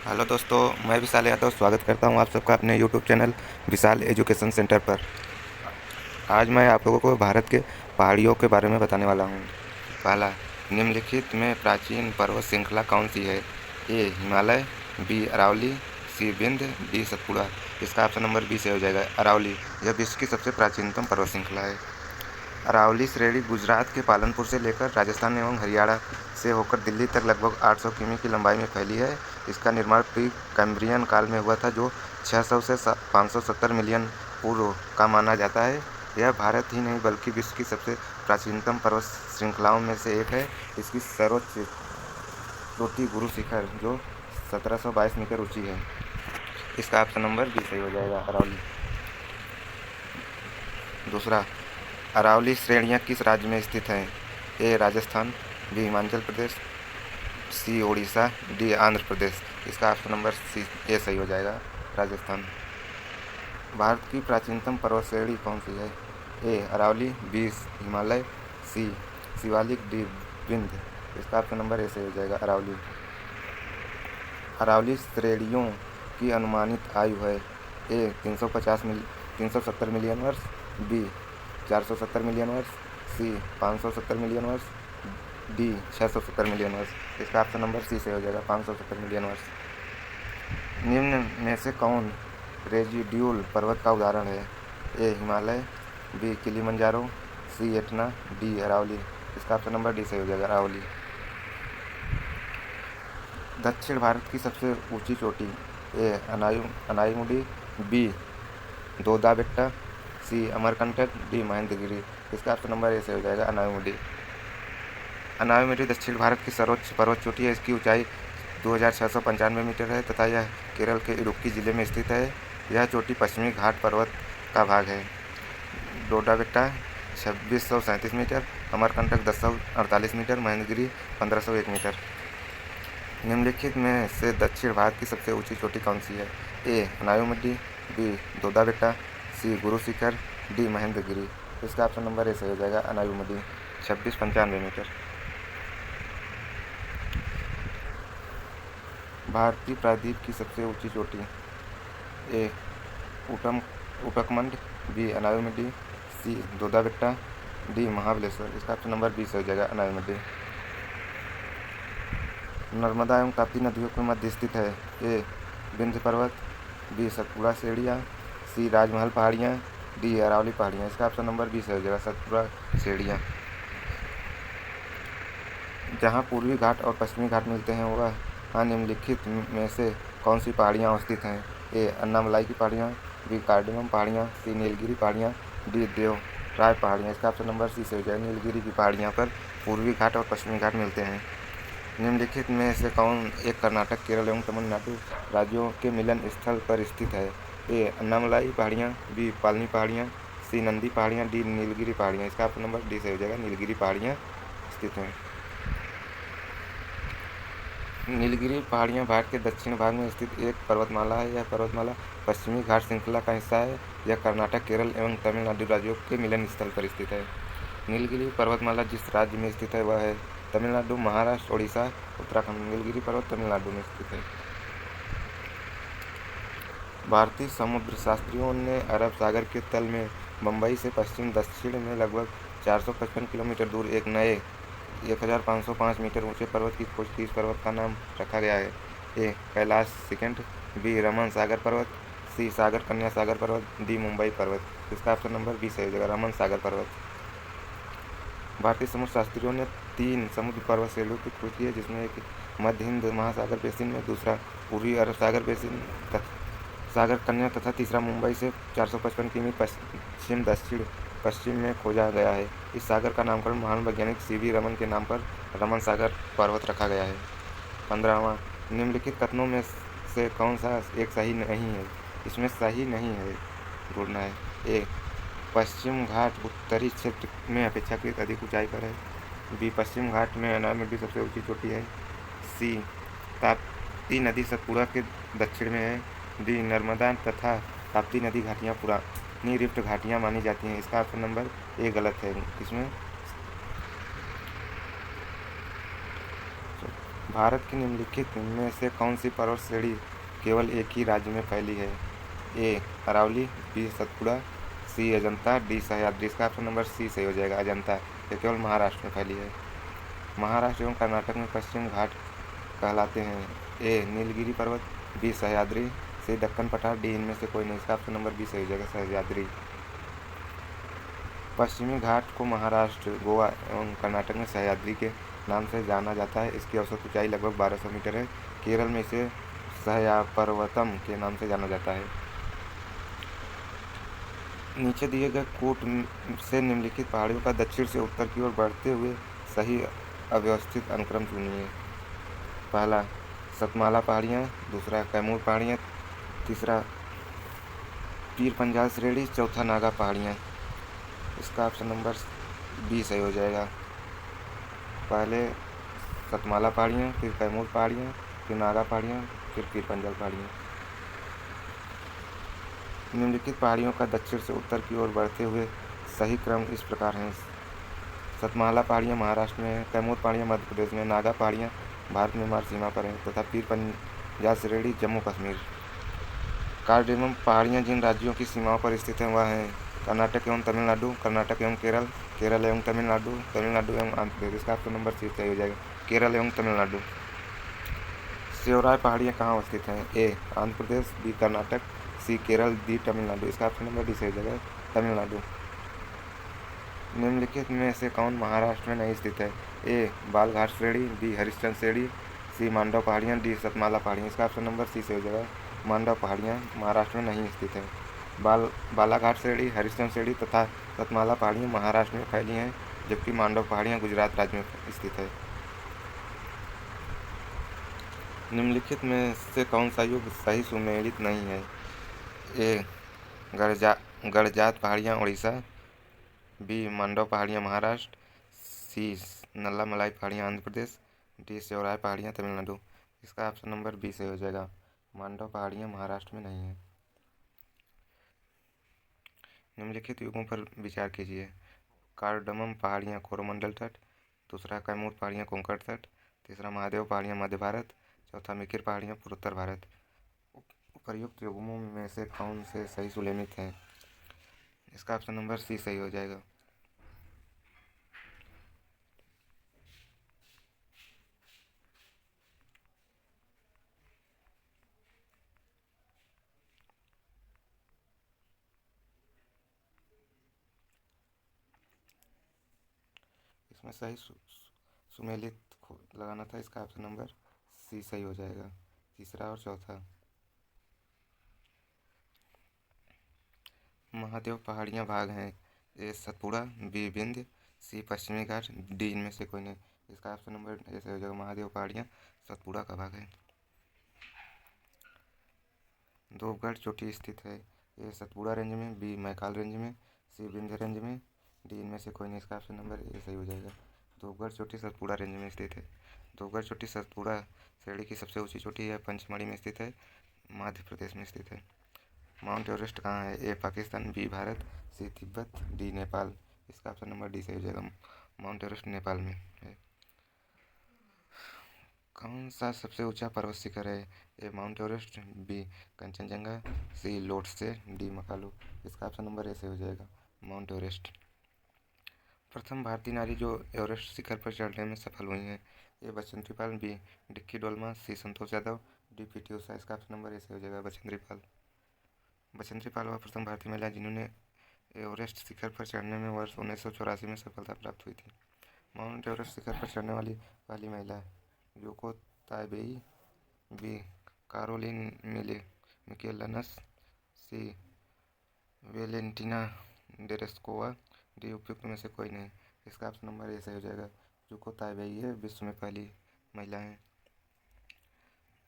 Hello दोस्तों, मैं विशाल यादव स्वागत करता हूं आप सबका अपने यूट्यूब चैनल विशाल एजुकेशन सेंटर पर। आज मैं आप लोगों को भारत के पहाड़ियों के बारे में बताने वाला हूं। पहला, निम्नलिखित में प्राचीन पर्वत श्रृंखला कौन सी है? ए हिमालय, बी अरावली, सी विंध्य, डी सतपुड़ा। इसका ऑप्शन नंबर बी से हो जाएगा अरावली। यह विश्व की सबसे प्राचीनतम पर्वत श्रृंखला है। अरावली श्रेणी गुजरात के पालनपुर से लेकर राजस्थान एवं हरियाणा से होकर दिल्ली तक लगभग 800 किमी की लंबाई में फैली है। इसका निर्माण प्री कैम्ब्रियन काल में हुआ था, जो 600 से 570 मिलियन पूर्व का माना जाता है। यह भारत ही नहीं बल्कि विश्व की सबसे प्राचीनतम पर्वत श्रृंखलाओं में से एक है। इसकी सर्वोच्च चोटी गुरु शिखर, जो 1722 मीटर ऊंची है। इसका ऑप्शन नंबर बी सही हो जाएगा, अरावली। दूसरा, अरावली श्रेणियाँ किस राज्य में स्थित हैं? ए राजस्थान, बी हिमाचल प्रदेश, सी ओडिशा, डी आंध्र प्रदेश। इसका ऑप्शन नंबर सी ए सही हो जाएगा, राजस्थान। भारत की प्राचीनतम पर्वत श्रेणी कौन सी है? ए अरावली, बी हिमालय, सी शिवालिक, डी विंध्य। इसका ऑप्शन नंबर ए सही हो जाएगा, अरावली। अरावली श्रेणियों की अनुमानित आयु है। ए 370 मिलियन वर्ष, बी 470 मिलियन वर्ष, सी 570 मिलियन वर्ष, डी 670 मिलियन वर्ष। इसका ऑप्शन नंबर सी से हो जाएगा, 570 मिलियन वर्ष। निम्न में से कौन रेजिड्यूल पर्वत का उदाहरण है? ए हिमालय, बी किलिमंजारो, सी एटना, डी अरावली। इसका ऑप्शन नंबर डी से हो जाएगा, अरावली। दक्षिण भारत की सबसे ऊंची चोटी? ए अनाईमुडी, बी दोदा बेट्टा, सी अमरकंटक, डी महेंद्रगिरी। इसका ऑप्शन नंबर ए से हो जाएगा, अनाईमुडी। अनाईमुडी दक्षिण भारत की सर्वोच्च पर्वत चोटी है। इसकी ऊंचाई 2695 मीटर है तथा यह केरल के इडुक्की जिले में स्थित है। यह चोटी पश्चिमी घाट पर्वत का भाग है। Doddabetta 2637 metre, Amarkantak 1048 metre, Mahendragiri 1501 metre. निम्नलिखित में से दक्षिण भारत की सबसे ऊंची चोटी कौन सी है? ए अनाईमुडी, बी दोदा बेट्टा, सी गुरु शिखर, डी महेंद्रगिरी। इसका ऑप्शन नंबर ए सही हो जाएगा, अनाईमुडी 2695 मीटर। भारतीय प्रायद्वीप की सबसे ऊंची चोटी? ए उटकमंड, बी अनाईमुडी, सी दोदा बेट्टा, डी महाबलेश्वर। इसका ऑप्शन नंबर बी से हो जाएगा, अनाईमुडी। नर्मदा एवं ताप्ती नदियों के मध्य स्थित है। ए विंध्य पर्वत, बी सतपुड़ा श्रेणियाँ, सी राजमहल पहाड़ियाँ, डी अरावली पहाड़ियाँ। इसका ऑप्शन नंबर बी से हो जाएगा, सतपुड़ा श्रेणियाँ। जहाँ पूर्वी घाट और पश्चिमी घाट मिलते हैं वह निम्नलिखित में से कौन सी पहाड़ियाँ अवस्थित हैं? ए अन्नामलाई की पहाड़ियाँ, बी कार्डेमम पहाड़ियाँ, सी नीलगिरी पहाड़ियाँ, डी देवराय पहाड़ियाँ। इसका ऑप्शन नंबर सी से हो जाएगा, नीलगिरी की पहाड़ियाँ पर पूर्वी घाट और पश्चिमी घाट मिलते हैं। निम्नलिखित में से कौन एक कर्नाटक, केरल एवं तमिलनाडु राज्यों के मिलन स्थल पर स्थित है? ए अन्नामलाई पहाड़ियाँ, बी पालनी पहाड़ियाँ, सी नंदी पहाड़ियाँ, डी नीलगिरी पहाड़ियाँ। इसका ऑप्शन नंबर डी से हो जाएगा, नीलगिरी पहाड़ियाँ स्थित हैं। नीलगिरी पहाड़ियाँ भारत के दक्षिण भाग में स्थित एक पर्वतमाला है। यह पर्वतमाला पश्चिमी घाट श्रृंखला का हिस्सा है। यह कर्नाटक, केरल एवं तमिलनाडु राज्यों के मिलन स्थल पर स्थित है। नीलगिरी पर्वतमाला जिस राज्य में स्थित है वह है तमिलनाडु, महाराष्ट्र, ओडिशा, उत्तराखंड। नीलगिरी पर्वत तमिलनाडु में स्थित है। भारतीय समुद्र शास्त्रियों ने अरब सागर के तल में मुंबई से पश्चिम दक्षिण में लगभग 455 किलोमीटर दूर एक नए 1505 मीटर ऊंचे पर्वत की खोज की। इस पर्वत का नाम रखा गया है ए कैलाश शिखंड, बी रमन सागर पर्वत, सी सागर कन्या सागर पर्वत, डी मुंबई पर्वत। इसका ऑप्शन नंबर बी सही हो जाएगा, रमन सागर पर्वत। भारतीय समुद्र शास्त्रियों ने 3 समुद्र पर्वत श्रेणियों की खोज की है, जिसमें एक मध्य हिंद महासागर बेसिन में, दूसरा पूर्वी अरब सागर बेसिन सागर कन्या तथा तीसरा मुंबई से 455 किमी पश्चिम दक्षिण पश्चिम में खोजा गया है। इस सागर का नामकरण महान वैज्ञानिक सीवी रमन के नाम पर रमन सागर पर्वत रखा गया है। 15वां, निम्नलिखित कथनों में से कौन सा एक सही नहीं है? इसमें सही नहीं है ढूंढना है। ए पश्चिम घाट उत्तरी क्षेत्र में अपेक्षाकृत अधिक ऊंचाई पर है, बी पश्चिम घाट में अनाईमुडी सबसे ऊंची चोटी है, सी ताप्ती नदी सतपुड़ा के दक्षिण में है, डी नर्मदा तथा ताप्ती नदी घाटियाँ पुरानी रिफ्ट घाटियाँ मानी जाती हैं। इसका ऑप्शन नंबर ए गलत है। इसमें भारत की निम्नलिखित में से कौन सी पर्वत श्रेणी केवल एक ही राज्य में फैली है? ए अरावली, बी सतपुड़ा, सी अजंता, डी सह्याद्री। इसका ऑप्शन नंबर सी सही हो जाएगा, अजंता। ये केवल महाराष्ट्र में फैली है। महाराष्ट्र एवं कर्नाटक में पश्चिम घाट कहलाते हैं। ए नीलगिरी पर्वत, बी सह्याद्री, सी दक्कन पठार, डी इनमें से कोई नहीं। इसका ऑप्शन नंबर बी सही हो जाएगा, सह्याद्री। पश्चिमी घाट को महाराष्ट्र, गोवा एवं कर्नाटक में सह्याद्री के नाम से जाना जाता है। इसकी औसत ऊंचाई लगभग 1200 मीटर है। केरल में इसे सह्यापर्वतम के नाम से जाना जाता है। नीचे दिए गए कूट से निम्नलिखित पहाड़ियों का दक्षिण से उत्तर की ओर बढ़ते हुए सही अव्यवस्थित अनुक्रम चुनिए। पहला सतमाला पहाड़ियाँ, दूसरा कैमूर पहाड़ियाँ, तीसरा पीर पंजाल श्रेणी, चौथा नागा पहाड़ियाँ। इसका ऑप्शन नंबर बी सही हो जाएगा। पहले सतमाला पहाड़ियाँ, फिर कैमूर पहाड़ियाँ, फिर नागा पहाड़ियाँ, फिर पीर पंजाल पहाड़ियाँ। निम्नलिखित पहाड़ियों का दक्षिण से उत्तर की ओर बढ़ते हुए सही क्रम इस प्रकार हैं। सतमाला पहाड़ियाँ महाराष्ट्र में हैं, कैमूर पहाड़ियाँ मध्य प्रदेश में, नागा पहाड़ियाँ भारत म्यांमार सीमा पर हैं तथा पीर पंजाल श्रेणी जम्मू कश्मीर। कार्डेमम पहाड़ियाँ जिन राज्यों की सीमाओं पर स्थित हैं वह हैं कर्नाटक एवं तमिलनाडु, कर्नाटक एवं केरल, केरल एवं तमिलनाडु, तमिलनाडु एवं आंध्र प्रदेश। इसका ऑप्शन नंबर सी सही हो जाएगा, केरल एवं तमिलनाडु। सेवराय पहाड़ियाँ कहाँ अवस्थित हैं? ए आंध्र प्रदेश, बी कर्नाटक, सी केरल, डी तमिलनाडु। इसका ऑप्शन नंबर डी सही हो जाएगा, तमिलनाडु। निम्नलिखित में से कौन महाराष्ट्र में नहीं स्थित है? ए बालघाट श्रेणी, बी हरिश्चंद्र श्रेणी, सी मांडव पहाड़ियाँ, डी सतमाला पहाड़ियाँ। इसका ऑप्शन नंबर सी सही हो जाएगा, मांडव पहाड़ियाँ महाराष्ट्र में नहीं स्थित है। बालाघाट श्रेणी, हरिश्चंद्र श्रेणी तथा सतमाला पहाड़ियाँ महाराष्ट्र में फैली हैं, जबकि मांडव पहाड़ियाँ गुजरात राज्य में स्थित है। निम्नलिखित में से कौन सा युग सही सुमेलित नहीं है? ए गड़जात पहाड़ियाँ उड़ीसा, बी मांडव पहाड़ियाँ महाराष्ट्र, सी नल्ला मलाई पहाड़ियाँ आंध्र प्रदेश, डी सेवराय पहाड़ियाँ तमिलनाडु। इसका ऑप्शन नंबर बी सही हो जाएगा, मांडव पहाड़ियाँ महाराष्ट्र में नहीं है। निम्नलिखित युगों पर विचार कीजिए। कार्डमम पहाड़ियाँ कोरोमंडल तट, दूसरा कैमूर पहाड़ियाँ कोंकण तट, तीसरा महादेव पहाड़ियाँ मध्य भारत, चौथा मिकिर पहाड़ियाँ पूर्वोत्तर भारत। उपर्युक्त युग्मों में से कौन से सही सुलेखित हैं? इसका ऑप्शन नंबर सी सही हो जाएगा। इसमें सही सुमेलित लगाना था, इसका ऑप्शन नंबर सी सही हो जाएगा, तीसरा और चौथा। महादेव पहाड़ियाँ भाग हैं। ए सतपुड़ा, बी विंध्य, सी पश्चिमी घाट, डी इनमें से कोई नहीं। इसका ऑप्शन नंबर ए सही हो जाएगा, महादेव पहाड़ियाँ सतपुड़ा का भाग है। धूपगढ़ चोटी स्थित है। ए सतपुड़ा रेंज में, बी मैकाल रेंज में, सी विंध्य रेंज में, डी इनमें से कोई नहीं। इसका ऑप्शन नंबर ए सही हो जाएगा, धूपगढ़ चोटी सतपुड़ा रेंज में स्थित है। धूपगढ़ चोटी सतपुड़ा श्रेणी की सबसे ऊंची चोटी है, पंचमढ़ी में स्थित है, मध्य प्रदेश में स्थित है। माउंट एवरेस्ट कहाँ है? ए पाकिस्तान, बी भारत, सी तिब्बत, डी नेपाल। इसका ऑप्शन नंबर डी सही हो जाएगा, माउंट एवरेस्ट नेपाल में है। कौन सा सबसे ऊंचा पर्वत शिखर है? ए माउंट एवरेस्ट, बी कंचनजंगा, सी लोटसे, डी मकालू। इसका ऑप्शन नंबर ए सही हो जाएगा, माउंट एवरेस्ट। प्रथम भारतीय नारी जो एवरेस्ट शिखर पर चढ़ने में सफल हुई हैं। ए बछेंद्री पाल, बी डिक्की डोलमा, सी संतोष यादव, डी पी.टी. उषा। इसका ऑप्शन नंबर ए सही हो जाएगा, बछेंद्री पाल। बछेंद्री पाल वह प्रथम भारतीय महिला जिन्होंने एवरेस्ट शिखर पर चढ़ने में वर्ष 1984 में सफलता प्राप्त हुई थी। माउंट एवरेस्ट शिखर पर चढ़ने वाली पहली महिला योको ताइबेई, बी कारोलिन मिकेलनस, सी वेलेंटिना डेरेस्कोवा, डी उपयुक्त में से कोई नहीं। इसका ऑप्शन नंबर ए सही हो जाएगा, योको ताइबेई है विश्व में पहली महिला है।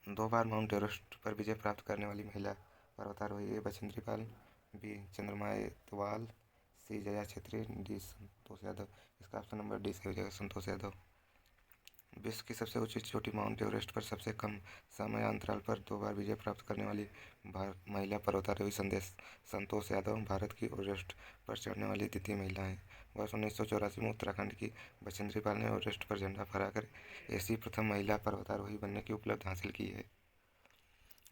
2 बार माउंट एवरेस्ट पर विजय प्राप्त करने वाली महिला पर्वतारोही। ए बछेंद्री पाल, बी चंद्रमा एतवाल, सी जया छेत्री, डी संतोष यादव। इसका ऑप्शन नंबर डी सही हो जाएगा, संतोष यादव। विश्व की सबसे ऊंची चोटी माउंट एवरेस्ट पर सबसे कम समय अंतराल पर 2 बार विजय प्राप्त करने वाली महिला पर्वतारोही संतोष यादव भारत की एवरेस्ट पर चढ़ने वाली द्वितीय महिला हैं। वर्ष 1984 में उत्तराखंड की बछेंद्री पाल ने एवरेस्ट पर झंडा फहराकर ऐसी प्रथम महिला पर्वतारोही बनने की उपलब्धि हासिल की है।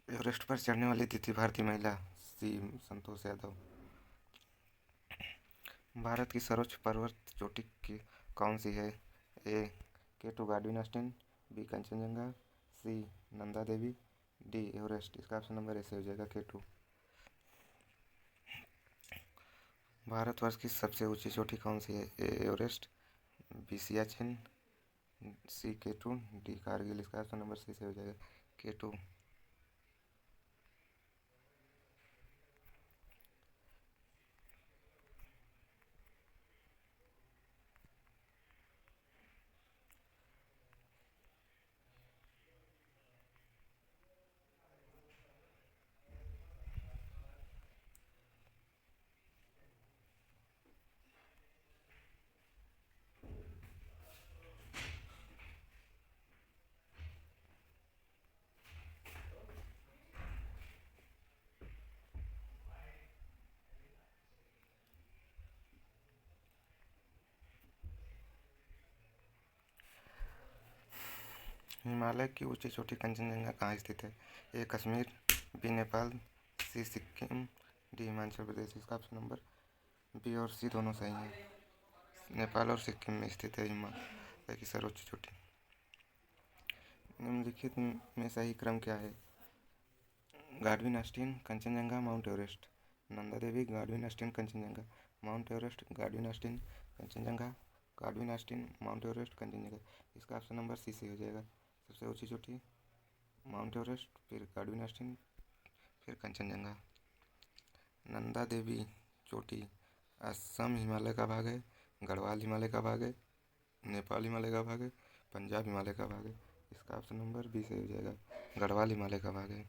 एवरेस्ट पर चढ़ने वाली द्वितीय भारतीय महिला सी संतोष यादव। भारत की सर्वोच्च पर्वत चोटी की कौन सी है? A K2 Godwin Austen, B Kanchenjunga, C Nanda Devi, D Everest. इसका ऑप्शन नंबर ए से हो जाएगा K2। भारतवर्ष की सबसे ऊंची चोटी कौन सी है? ए एवरेस्ट, बी सियाचिन, सी K2, डी कारगिल। इसका ऑप्शन नंबर सी से हो जाएगा K2। हिमालय की ऊंची चोटी कंचनजंगा कहाँ स्थित है? ए कश्मीर, बी नेपाल, सी सिक्किम, डी हिमाचल प्रदेश। इसका ऑप्शन नंबर बी और सी दोनों सही हैं। नेपाल और सिक्किम में स्थित है हिमालय की सर्वोच्च चोटी। निम्नलिखित में सही क्रम क्या है? Godwin Austen, Kanchenjunga, mount Everest. Nanda Devi, Godwin Austen, Kanchenjunga, mount Everest, Godwin Austen, Kanchenjunga, Godwin Austen, mount Everest, Kanchenjunga. इसका ऑप्शन नंबर सी से हो जाएगा। सबसे ऊंची चोटी माउंट एवरेस्ट, फिर गार्डविन ऑस्टिन, फिर कंचनजंगा। नंदा देवी चोटी असम हिमालय का भाग है, गढ़वाल हिमालय का भाग है, नेपाल हिमालय का भाग है, पंजाब हिमालय का भाग है। इसका ऑप्शन नंबर बी से हो जाएगा। गढ़वाल हिमालय का भाग है।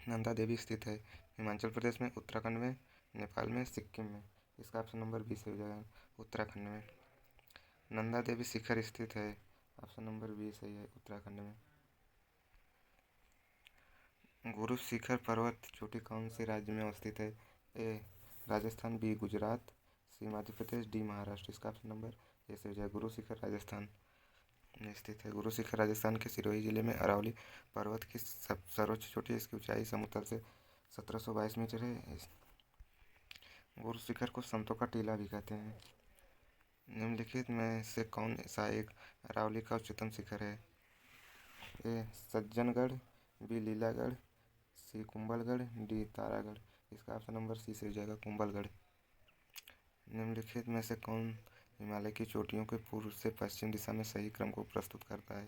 नंदा देवी स्थित है हिमाचल प्रदेश में, उत्तराखंड में, नेपाल में, सिक्किम में। इसका ऑप्शन नंबर बी से हो जाएगा, उत्तराखंड में। नंदा देवी शिखर स्थित है, ऑप्शन नंबर बी सही है, उत्तराखंड में। गुरु शिखर पर्वत चोटी कौन से राज्य में अवस्थित है? ए राजस्थान, बी गुजरात, सी मध्य प्रदेश, डी महाराष्ट्र। इसका ऑप्शन नंबर ए से हो जाएगा। गुरु शिखर राजस्थान में स्थित है। गुरु शिखर राजस्थान के सिरोही जिले में अरावली पर्वत की सर्वोच्च चोटी। इसकी ऊंचाई समतल से 1722 मीटर है। गुरु शिखर को संतों का टीला भी कहते हैं। निम्नलिखित में से कौन सा एक अरावली का उच्चतम शिखर है? ए सज्जनगढ़, बी लीलागढ़, सी कुंभलगढ़, डी तारागढ़। इसका ऑप्शन नंबर सी से हो जाएगा, कुंभलगढ़। निम्नलिखित में से कौन हिमालय की चोटियों के पूर्व से पश्चिम दिशा में सही क्रम को प्रस्तुत करता है?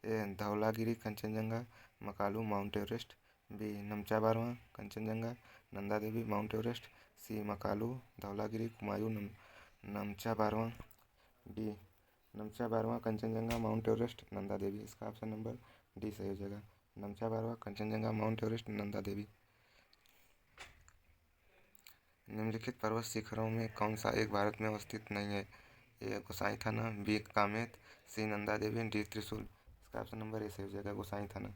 A Dhaulagiri, Kanchenjunga, Makalu, mount Everest, B Namcha Barwa, Kanchenjunga, Nanda Devi, mount Everest, C Makalu, Dhaulagiri, Kumaon, Namcha Barwa, D Namcha Barwa, Kanchenjunga, mount Everest, Nanda Devi. इसका ऑप्शन नंबर डी सही हो जाएगा। Namcha Barwa, Kanchenjunga, mount Everest, Nanda Devi. निम्नलिखित पर्वत शिखरों में कौन सा एक भारत में अवस्थित नहीं है? ए गोसाई थाना, बी कामेत, सी नंदा देवी, डी त्रिशूल। इसका ऑप्शन नंबर ए से हो जाएगा, गोसाई थाना।